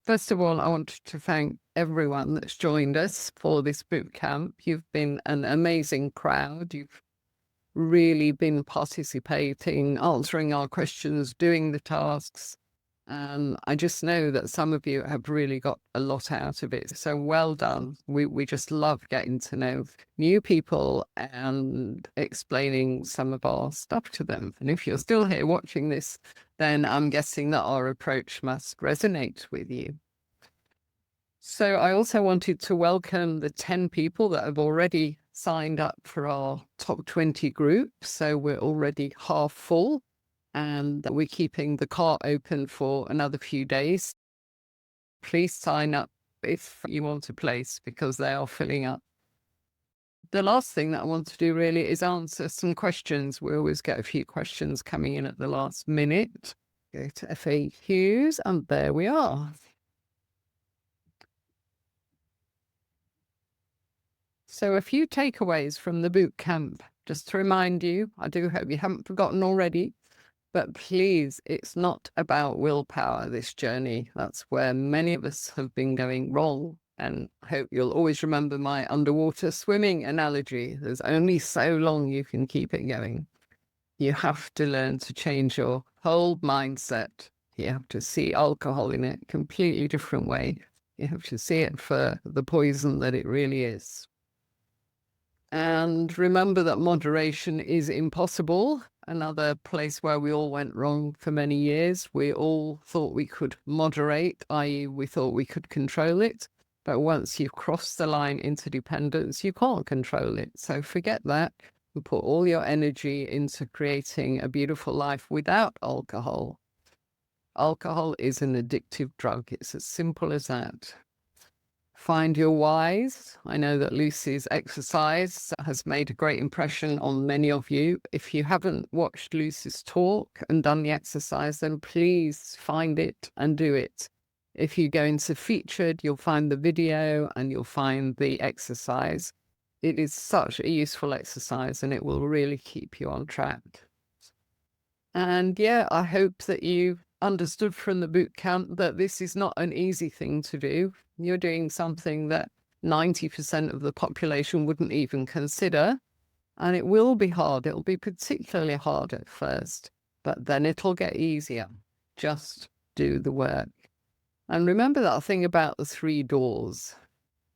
First of all, I want to thank everyone that's joined us for this boot camp. You've been an amazing crowd. You've really been participating, answering our questions, doing the tasks. And I just know that some of you have really got a lot out of it. So well done. We just love getting to know new people and explaining some of our stuff to them. And if you're still here watching this, then I'm guessing that our approach must resonate with you. So I also wanted to welcome the 10 people that have already signed up for our top 20 group. So we're already half full and we're keeping the cart open for another few days. Please sign up if you want a place because they are filling up. The last thing that I want to do really is answer some questions. We always get a few questions coming in at the last minute. Go to FAQs and there we are. So a few takeaways from the boot camp, just to remind you, I do hope you haven't forgotten already, but please, it's not about willpower, this journey. That's where many of us have been going wrong. And I hope you'll always remember my underwater swimming analogy. There's only so long you can keep it going. You have to learn to change your whole mindset. You have to see alcohol in a completely different way. You have to see it for the poison that it really is. And remember that moderation is impossible. Another place where we all went wrong for many years. We all thought we could moderate, i.e. we thought we could control it. But once you've crossed the line into dependence, you can't control it. So forget that. You put all your energy into creating a beautiful life without alcohol. Alcohol is an addictive drug. It's as simple as that. Find your whys. I know that Lucy's exercise has made a great impression on many of you. If you haven't watched Lucy's talk and done the exercise, then please find it and do it. If you go into featured, you'll find the video and you'll find the exercise. It is such a useful exercise and it will really keep you on track. And yeah, I hope that you understood from the boot camp that this is not an easy thing to do. You're doing something that 90% of the population wouldn't even consider. And it will be hard. It'll be particularly hard at first, but then it'll get easier. Just do the work. And remember that thing about the 3 doors.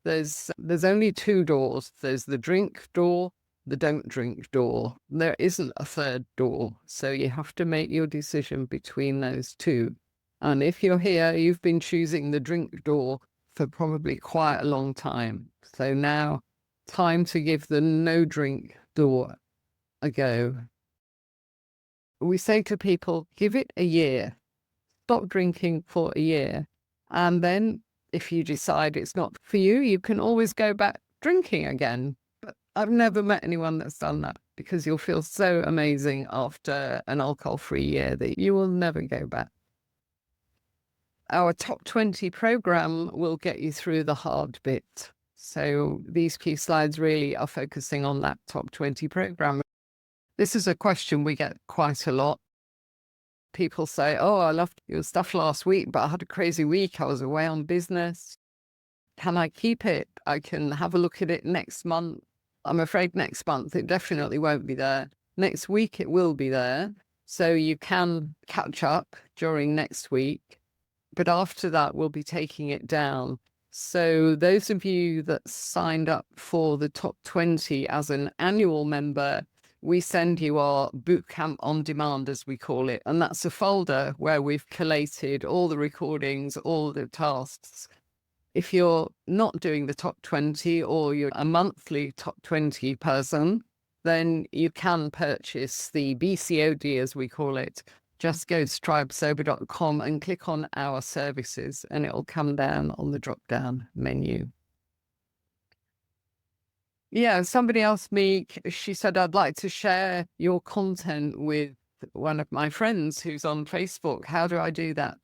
There's only 2 doors. There's the drink door, the don't drink door. There isn't a third door. So you have to make your decision between those 2. And if you're here, you've been choosing the drink door for probably quite a long time. So now, time to give the no drink door a go. We say to people, give it a year. Stop drinking for a year. And then if you decide it's not for you, you can always go back drinking again. But I've never met anyone that's done that because you'll feel so amazing after an alcohol-free year that you will never go back. Our top 20 program will get you through the hard bit. So these key slides really are focusing on that top 20 program. This is a question we get quite a lot. People say, oh, I loved your stuff last week, but I had a crazy week. I was away on business. Can I keep it? I can have a look at it next month. I'm afraid next month it definitely won't be there. Next week it will be there. So you can catch up during next week. But after that, we'll be taking it down. So those of you that signed up for the top 20 as an annual member, we send you our bootcamp on demand, as we call it. And that's a folder where we've collated all the recordings, all the tasks. If you're not doing the top 20 or you're a monthly top 20 person, then you can purchase the BCOD, as we call it. Just go to 𝐿𝐵𝐷.com and click on our services and it'll come down on the drop-down menu. Yeah, somebody asked me, she said, I'd like to share your content with one of my friends who's on Facebook. How do I do that?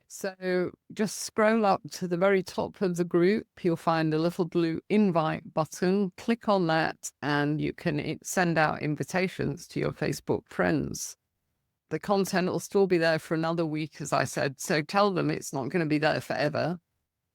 So just scroll up to the very top of the group. You'll find a little blue invite button. Click on that and you can send out invitations to your Facebook friends. The content will still be there for another week, as I said. So tell them it's not going to be there forever.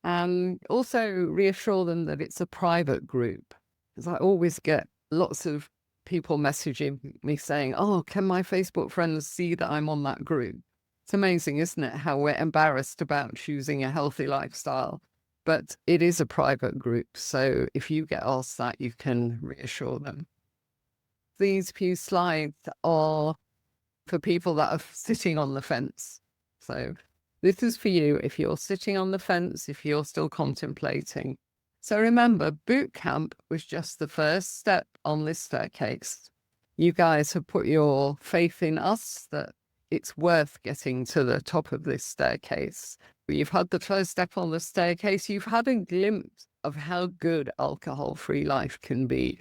And also reassure them that it's a private group. Because I always get lots of people messaging me saying, oh, can my Facebook friends see that I'm on that group? It's amazing, isn't it, how we're embarrassed about choosing a healthy lifestyle. But it is a private group. So if you get asked that, you can reassure them. These few slides are for people that are sitting on the fence. So this is for you if you're sitting on the fence, if you're still contemplating. So remember, boot camp was just the first step on this staircase. You guys have put your faith in us that it's worth getting to the top of this staircase. You've had the first step on the staircase. You've had a glimpse of how good alcohol-free life can be.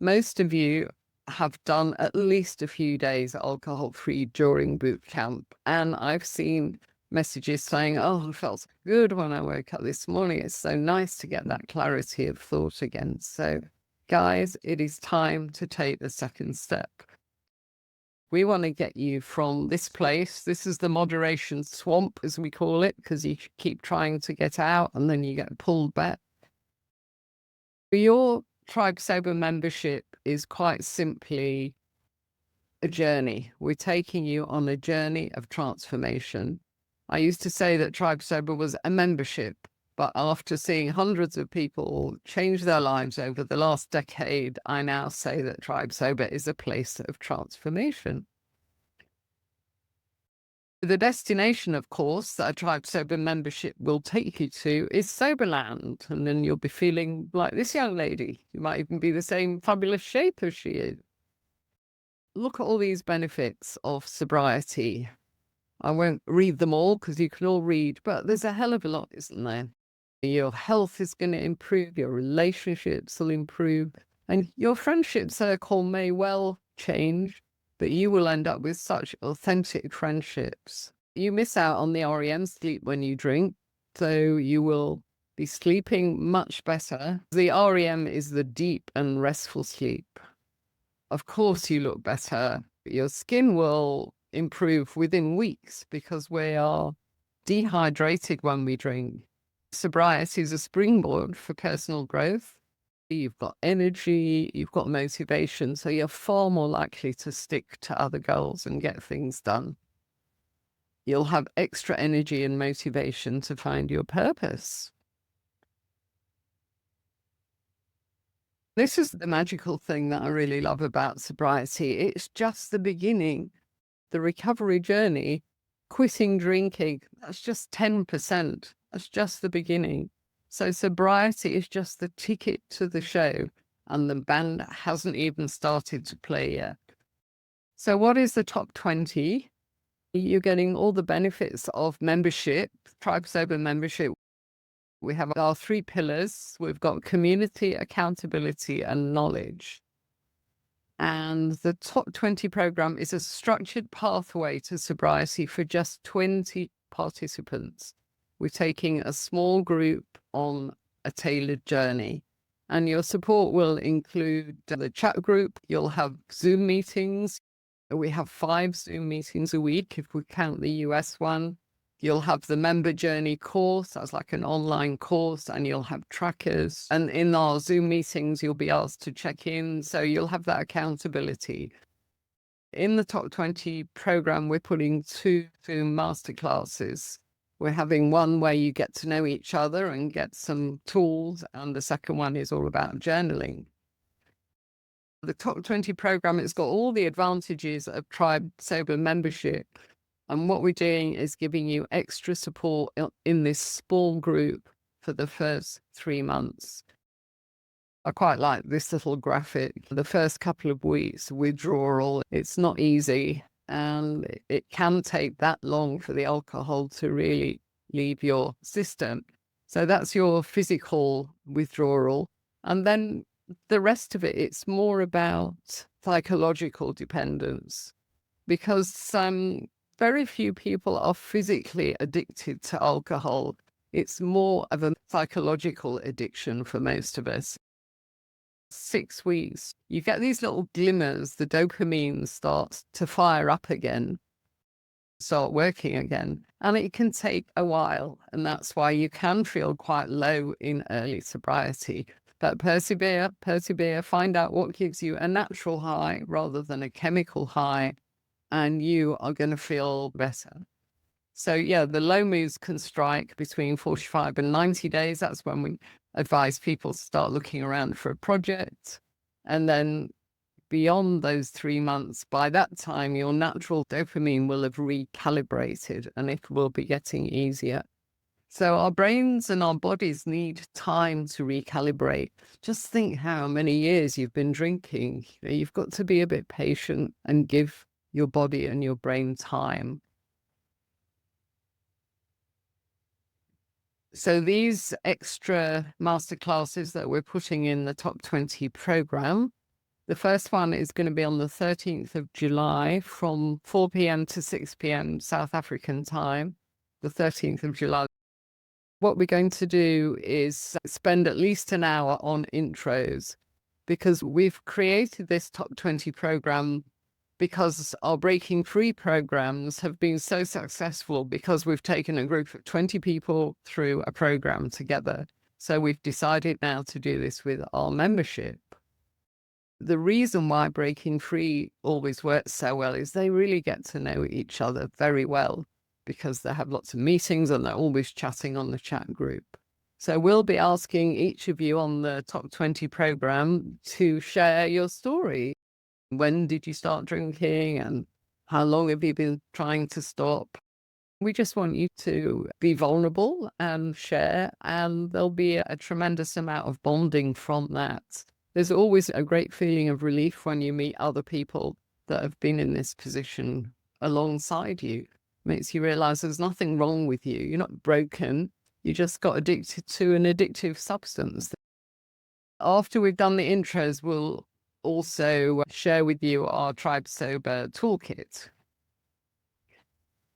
Most of you have done at least a few days alcohol-free during boot camp. And I've seen messages saying, oh, it felt good when I woke up this morning. It's so nice to get that clarity of thought again. So guys, it is time to take the second step. We want to get you from this place. This is the moderation swamp, as we call it, because you keep trying to get out and then you get pulled back. Your Tribe Sober membership is quite simply a journey. We're taking you on a journey of transformation. I used to say that Tribe Sober was a membership, but after seeing hundreds of people change their lives over the last decade, I now say that Tribe Sober is a place of transformation. The destination, of course, that a Tribe Sober membership will take you to is Soberland, and then you'll be feeling like this young lady. You might even be the same fabulous shape as she is. Look at all these benefits of sobriety. I won't read them all because you can all read, but there's a hell of a lot, isn't there? Your health is going to improve, your relationships will improve, and your friendship circle may well change, but you will end up with such authentic friendships. You miss out on the REM sleep when you drink, so you will be sleeping much better. The REM is the deep and restful sleep. Of course, you look better. Your skin will improve within weeks because we are dehydrated when we drink. Sobriety is a springboard for personal growth. You've got energy, you've got motivation, so you're far more likely to stick to other goals and get things done. You'll have extra energy and motivation to find your purpose. This is the magical thing that I really love about sobriety. It's just the beginning. The recovery journey, quitting drinking, that's just 10%. That's just the beginning. So sobriety is just the ticket to the show, and the band hasn't even started to play yet. So what is the top 20? You're getting all the benefits of membership, Tribe Sober membership. We have our 3 pillars. We've got community, accountability, and knowledge. And the top 20 program is a structured pathway to sobriety for just 20 participants. We're taking a small group on a tailored journey. And your support will include the chat group. You'll have Zoom meetings. We have 5 Zoom meetings a week if we count the US one. You'll have the member journey course. That's like an online course, and you'll have trackers. And in our Zoom meetings, you'll be asked to check in. So you'll have that accountability. In the top 20 program, we're putting 2 Zoom masterclasses. We're having one where you get to know each other and get some tools, and the second one is all about journaling. The top 20 program has got all the advantages of Tribe Sober membership. And what we're doing is giving you extra support in this small group for the first 3 months. I quite like this little graphic. The first couple of weeks, withdrawal, it's not easy. And it can take that long for the alcohol to really leave your system. So that's your physical withdrawal. And then the rest of it, it's more about psychological dependence, because very few people are physically addicted to alcohol. It's more of a psychological addiction for most of us. 6 weeks, you get these little glimmers, the dopamine starts to fire up again. start working again. And it can take a while. And that's why you can feel quite low in early sobriety. But persevere, find out what gives you a natural high rather than a chemical high, and you are going to feel better. So yeah, the low moods can strike between 45 and 90 days. That's when we advise people to start looking around for a project. And then beyond those 3 months, by that time, your natural dopamine will have recalibrated and it will be getting easier. So our brains and our bodies need time to recalibrate. Just think how many years you've been drinking. You've got to be a bit patient and give your body and your brain time. So these extra masterclasses that we're putting in the Top 20 program, the first one is going to be on the 13th of July from 4 p.m. to 6 p.m. South African time, the 13th of July. What we're going to do is spend at least an hour on intros, because we've created this Top 20 program because our Breaking Free programs have been so successful because we've taken a group of 20 people through a program together. So we've decided now to do this with our membership. The reason why Breaking Free always works so well is they really get to know each other very well, because they have lots of meetings and they're always chatting on the chat group. So we'll be asking each of you on the Top 20 program to share your story. When did you start drinking and how long have you been trying to stop? We just want you to be vulnerable and share, and there'll be a tremendous amount of bonding from that. There's always a great feeling of relief when you meet other people that have been in this position alongside you. It makes you realize there's nothing wrong with you. You're not broken. You just got addicted to an addictive substance. After we've done the intros, we'll also share with you our Tribe Sober toolkit.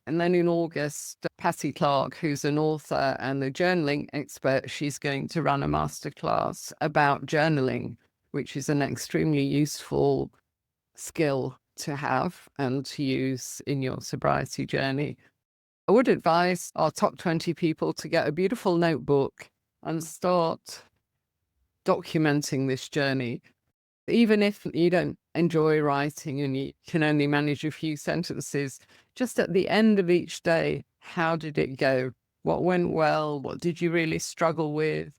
And then in August, Patty Clark, who's an author and a journaling expert, she's going to run a masterclass about journaling, which is an extremely useful skill to have and to use in your sobriety journey. I would advise our top 20 people to get a beautiful notebook and start documenting this journey. Even if you don't enjoy writing and you can only manage a few sentences, just at the end of each day, how did it go? What went well? What did you really struggle with?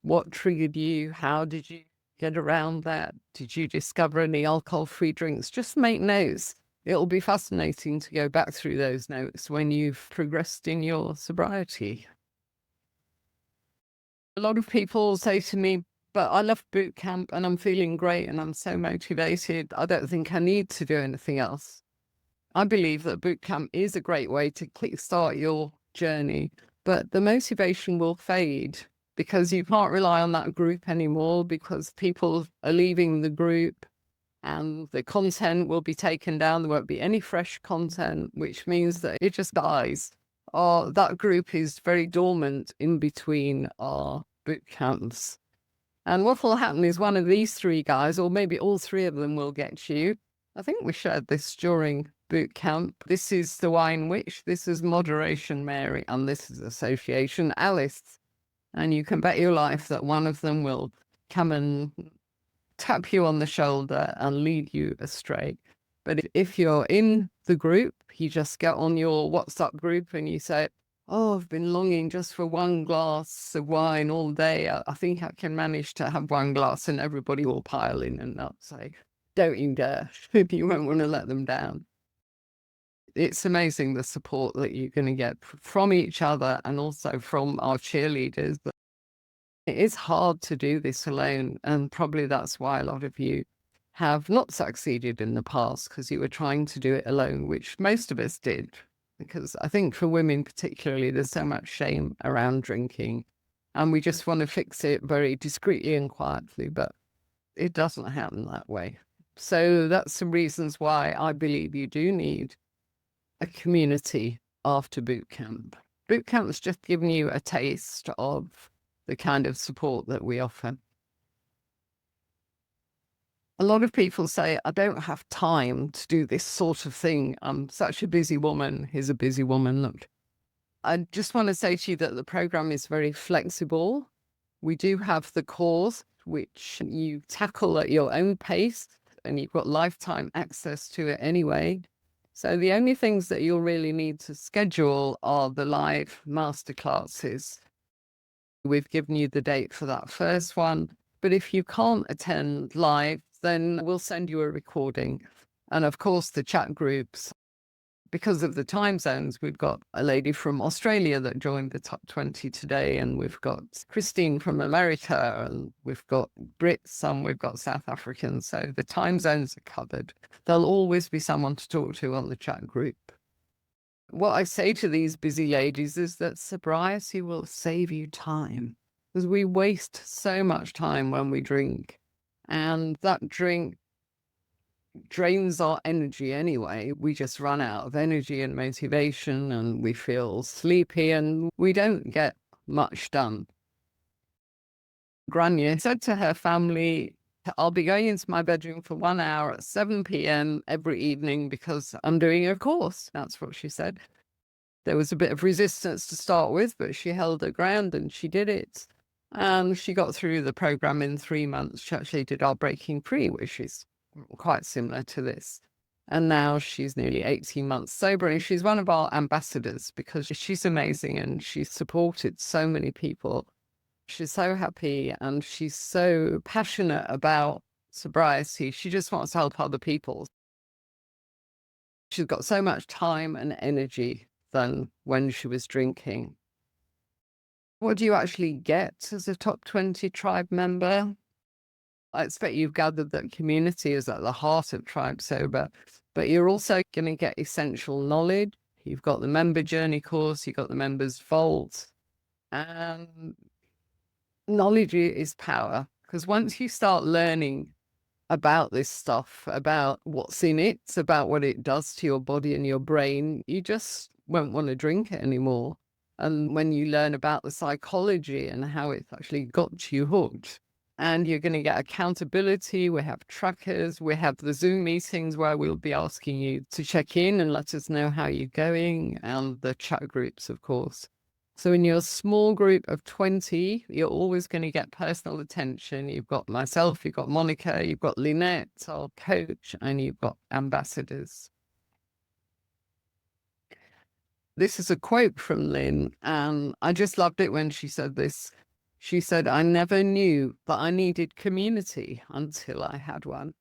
What triggered you? How did you get around that? Did you discover any alcohol-free drinks? Just make notes. It'll be fascinating to go back through those notes when you've progressed in your sobriety. A lot of people say to me, but I love boot camp and I'm feeling great and I'm so motivated. I don't think I need to do anything else. I believe that boot camp is a great way to kickstart your journey, but the motivation will fade because you can't rely on that group anymore, because people are leaving the group and the content will be taken down. There won't be any fresh content, which means that it just dies. Or that group is very dormant in between our boot camps. And what will happen is one of these three guys, or maybe all three of them, will get you. I think we shared this during boot camp. This is the Wine Witch, this is Moderation Mary, and this is Association Alice. And you can bet your life that one of them will come and tap you on the shoulder and lead you astray. But if you're in the group, you just get on your WhatsApp group and you say, oh, I've been longing just for one glass of wine all day. I think I can manage to have one glass, and everybody will pile in and they'll say, don't you dare. You won't want to let them down. It's amazing the support that you're going to get from each other and also from our cheerleaders. It is hard to do this alone, and probably that's why a lot of you have not succeeded in the past, because you were trying to do it alone, which most of us did. Because I think for women particularly, there's so much shame around drinking and we just want to fix it very discreetly and quietly, but it doesn't happen that way. So that's some reasons why I believe you do need a community after boot camp. Boot camp's just giving you a taste of the kind of support that we offer. A lot of people say, I don't have time to do this sort of thing. I'm such a busy woman. Here's a busy woman. Look, I just want to say to you that the program is very flexible. We do have the course, which you tackle at your own pace, and you've got lifetime access to it anyway. So the only things that you'll really need to schedule are the live masterclasses. We've given you the date for that first one, but if you can't attend live, then we'll send you a recording. And of course, the chat groups, because of the time zones, we've got a lady from Australia that joined the top 20 today, and we've got Christine from America, and we've got Brits, and we've got South Africans. So the time zones are covered. There'll always be someone to talk to on the chat group. What I say to these busy ladies is that sobriety will save you time, because we waste so much time when we drink, and that drink drains our energy anyway. We just run out of energy and motivation, and we feel sleepy, and we don't get much done. Grania said to her family, I'll be going into my bedroom for 1 hour at 7 p.m. every evening because I'm doing a course. That's what she said. There was a bit of resistance to start with, but she held her ground and she did it. And she got through the program in 3 months. She actually did our Breaking Free, which is quite similar to this. And now she's nearly 18 months sober, and she's one of our ambassadors because she's amazing and she's supported so many people. She's so happy and she's so passionate about sobriety. She just wants to help other people. She's got so much time and energy than when she was drinking. What do you actually get as a top 20 tribe member? I expect you've gathered that community is at the heart of Tribe Sober, but you're also going to get essential knowledge. You've got the member journey course, you've got the members vault, and knowledge is power. Because once you start learning about this stuff, about what's in it, about what it does to your body and your brain, you just won't want to drink it anymore. And when you learn about the psychology and how it's actually got you hooked, and you're going to get accountability. We have trackers. We have the Zoom meetings where we'll be asking you to check in and let us know how you're going, and the chat groups, of course. So in your small group of 20, you're always going to get personal attention. You've got myself, you've got Monica, you've got Lynette, our coach, and you've got ambassadors. This is a quote from Lynn, and I just loved it when she said this. She said, I never knew that I needed community until I had one.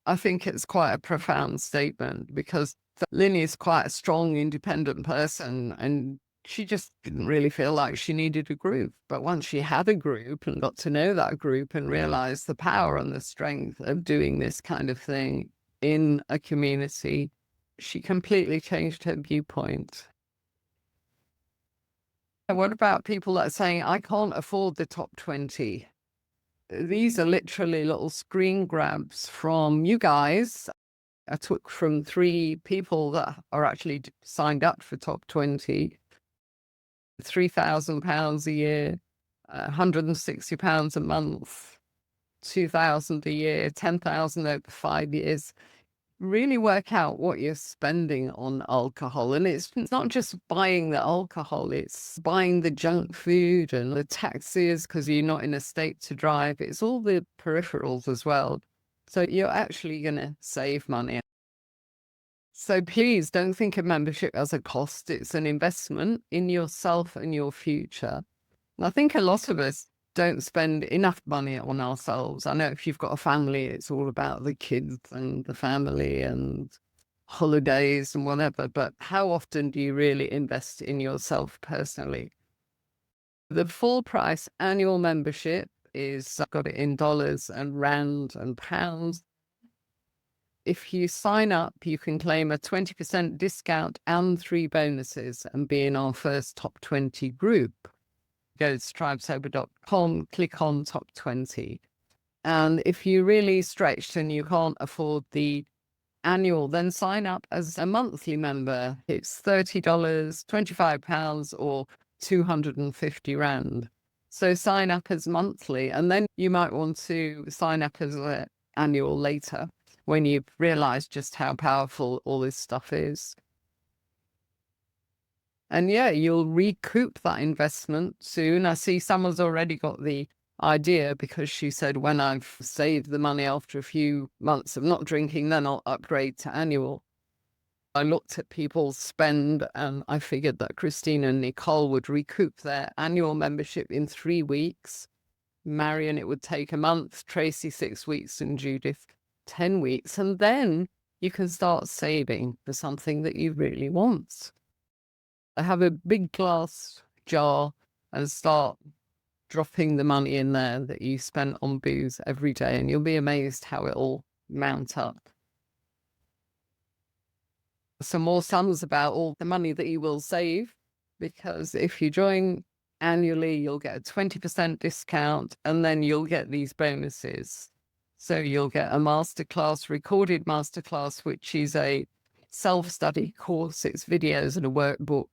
I think it's quite a profound statement because Lynn is quite a strong, independent person, and she just didn't really feel like she needed a group. But once she had a group and got to know that group and realized the power and the strength of doing this kind of thing in a community, she completely changed her viewpoint. And what about people that are saying, I can't afford the top 20? These are literally little screen grabs from you guys. I took from 3 people that are actually signed up for top 20, £3,000 a year, £160 a month, 2,000 a year, 10,000 over 5 years. Really work out what you're spending on alcohol. And it's not just buying the alcohol, it's buying the junk food and the taxis because you're not in a state to drive. It's all the peripherals as well. So you're actually going to save money. So please don't think of membership as a cost. It's an investment in yourself and your future. And I think a lot of us don't spend enough money on ourselves. I know if you've got a family, it's all about the kids and the family and holidays and whatever, but how often do you really invest in yourself personally? The full price annual membership is, I've got it in dollars and rand and pounds. If you sign up, you can claim a 20% discount and 3 bonuses and be in our first top 20 group. Go to tribesober.com, click on top 20. And if you're really stretched and you can't afford the annual, then sign up as a monthly member. It's $30, £25, or 250 rand. So sign up as monthly, and then you might want to sign up as annual later when you've realized just how powerful all this stuff is. And yeah, you'll recoup that investment soon. I see someone's already got the idea because she said, when I've saved the money after a few months of not drinking, then I'll upgrade to annual. I looked at people's spend and I figured that Christine and Nicole would recoup their annual membership in 3 weeks. Marion, it would take a month, Tracy 6 weeks, and Judith 10 weeks. And then you can start saving for something that you really want. I have a big glass jar and start dropping the money in there that you spent on booze every day, and you'll be amazed how it all mount up. Some more sums about all the money that you will save, because if you join annually, you'll get a 20% discount, and then you'll get these bonuses. So you'll get a masterclass, recorded masterclass, which is a self-study course. It's videos and a workbook.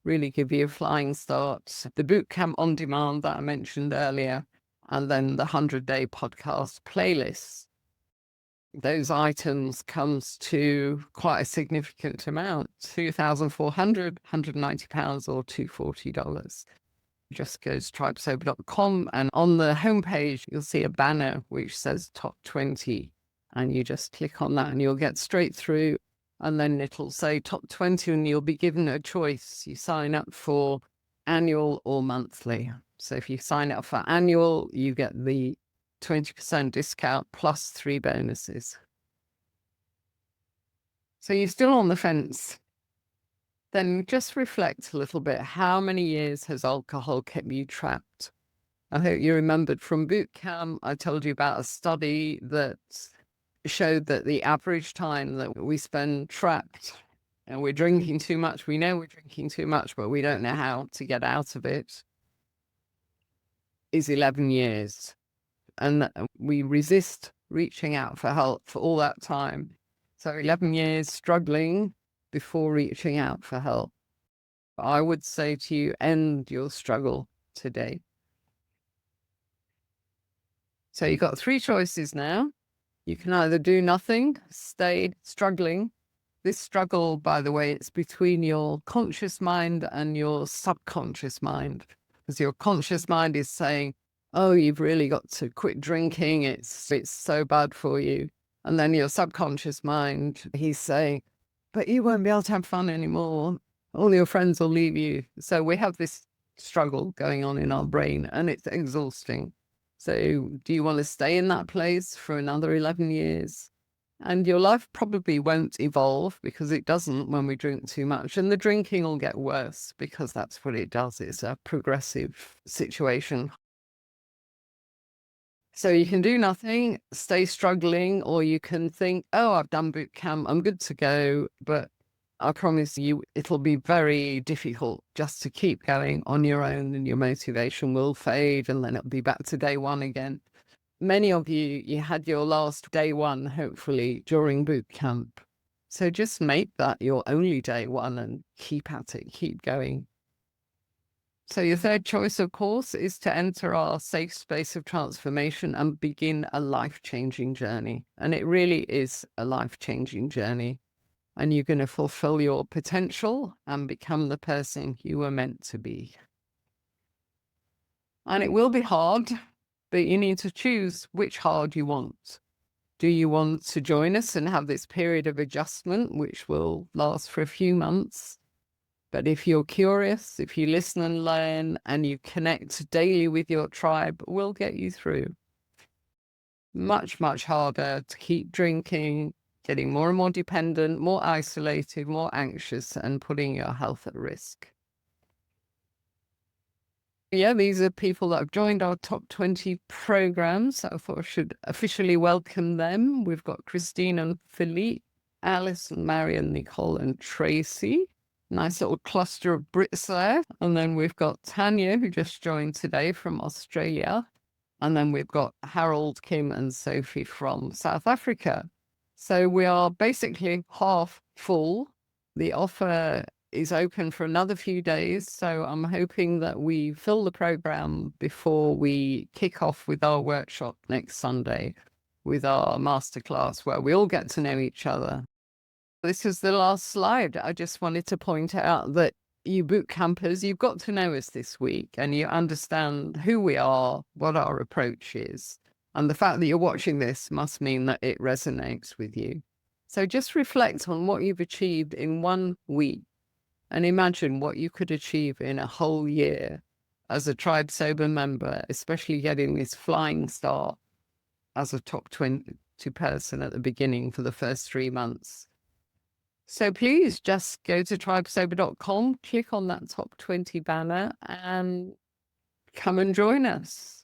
Really give you a flying start. The bootcamp on demand that I mentioned earlier, and then the 100-day podcast playlist. Those items comes to quite a significant amount, £2,400, £190 or $240. Just go to 𝐶𝐨𝐬'𝐵𝐞.com, and on the homepage, you'll see a banner which says top 20, and you just click on that and you'll get straight through, and then it'll say top 20 and you'll be given a choice. You sign up for annual or monthly. So if you sign up for annual, you get the 20% discount plus 3 bonuses. So you're still on the fence. Then just reflect a little bit. How many years has alcohol kept you trapped? I hope you remembered from boot camp, I told you about a study that showed that the average time that we spend trapped and we're drinking too much, we know we're drinking too much, but we don't know how to get out of it, is 11 years. And we resist reaching out for help for all that time. So 11 years struggling before reaching out for help. I would say to you, end your struggle today. So you've got 3 choices now. You can either do nothing, stay struggling. This struggle, by the way, it's between your conscious mind and your subconscious mind. Because your conscious mind is saying, oh, you've really got to quit drinking. It's so bad for you. And then your subconscious mind, he's saying, but you won't be able to have fun anymore. All your friends will leave you. So we have this struggle going on in our brain, and it's exhausting. So do you want to stay in that place for another 11 years? And your life probably won't evolve, because it doesn't when we drink too much. And the drinking will get worse because that's what it does. It's a progressive situation. So you can do nothing, stay struggling, or you can think, oh, I've done boot camp, I'm good to go. But I promise you, it'll be very difficult just to keep going on your own, and your motivation will fade, and then it'll be back to day one again. Many of you, you had your last day one, hopefully, during boot camp. So just make that your only day one and keep at it, keep going. So your third choice, of course, is to enter our safe space of transformation and begin a life-changing journey. And it really is a life-changing journey. And you're going to fulfill your potential and become the person you were meant to be. And it will be hard, but you need to choose which hard you want. Do you want to join us and have this period of adjustment, which will last for a few months? But if you're curious, if you listen and learn, and you connect daily with your tribe, we'll get you through. Much, much harder to keep drinking, getting more and more dependent, more isolated, more anxious, and putting your health at risk. Yeah, these are people that have joined our top 20 programs. So I thought I should officially welcome them. We've got Christine and Philippe, Alice and Marion, Nicole and Tracy. Nice little cluster of Brits there. And then we've got Tanya, who just joined today from Australia. And then we've got Harold, Kim and Sophie from South Africa. So we are basically half full. The offer is open for another few days. So I'm hoping that we fill the program before we kick off with our workshop next Sunday with our masterclass where we all get to know each other. This is the last slide. I just wanted to point out that you boot campers, you've got to know us this week and you understand who we are, what our approach is. And the fact that you're watching this must mean that it resonates with you. So just reflect on what you've achieved in 1 week and imagine what you could achieve in a whole year as a Tribe Sober member, especially getting this flying start as a top 20 person at the beginning for the first 3 months. So please just go to 𝐿𝐵𝐷𝐶𝐵.com, click on that top 20 banner and come and join us.